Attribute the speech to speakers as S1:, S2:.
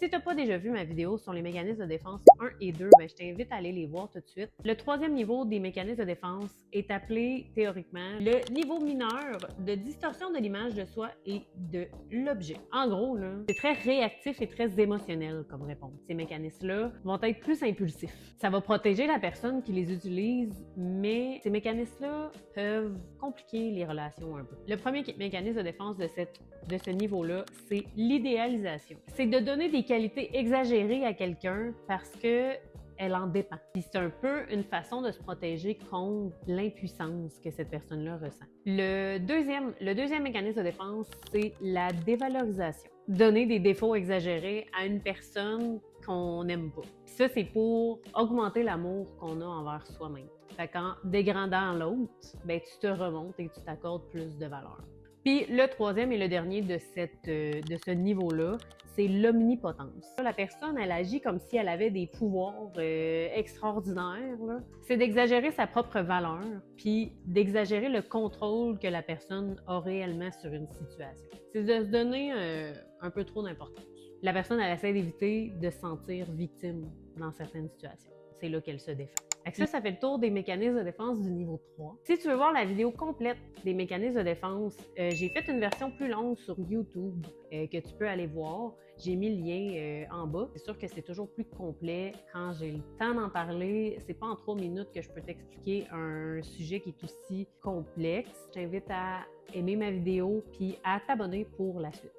S1: Si tu n'as pas déjà vu ma vidéo sur les mécanismes de défense 1 et 2, ben, je t'invite à aller les voir tout de suite. Le troisième niveau des mécanismes de défense est appelé théoriquement le niveau mineur de distorsion de l'image de soi et de l'objet. En gros, c'est très réactif et très émotionnel comme réponse. Ces mécanismes-là vont être plus impulsifs. Ça va protéger la personne qui les utilise, mais ces mécanismes-là peuvent compliquer les relations un peu. Le premier mécanisme de défense de ce niveau-là, c'est l'idéalisation. C'est de donner des qualités exagérées à quelqu'un parce que elle en dépend. Puis c'est un peu une façon de se protéger contre l'impuissance que cette personne-là ressent. Le deuxième mécanisme de défense, c'est la dévalorisation. Donner des défauts exagérés à une personne qu'on n'aime pas. Puis ça, c'est pour augmenter l'amour qu'on a envers soi-même. Fait qu'en dégradant l'autre, ben, tu te remontes et tu t'accordes plus de valeur. Puis le troisième et le dernier de ce niveau-là, c'est l'omnipotence. La personne, elle agit comme si elle avait des pouvoirs extraordinaires. C'est d'exagérer sa propre valeur, puis d'exagérer le contrôle que la personne a réellement sur une situation. C'est de se donner un peu trop d'importance. La personne, elle essaie d'éviter de se sentir victime dans certaines situations. C'est là qu'elle se défend. Ça fait le tour des mécanismes de défense du niveau 3. Si tu veux voir la vidéo complète des mécanismes de défense, j'ai fait une version plus longue sur YouTube que tu peux aller voir. J'ai mis le lien en bas. C'est sûr que c'est toujours plus complet quand j'ai le temps d'en parler. C'est pas en 3 minutes que je peux t'expliquer un sujet qui est aussi complexe. Je t'invite à aimer ma vidéo puis à t'abonner pour la suite.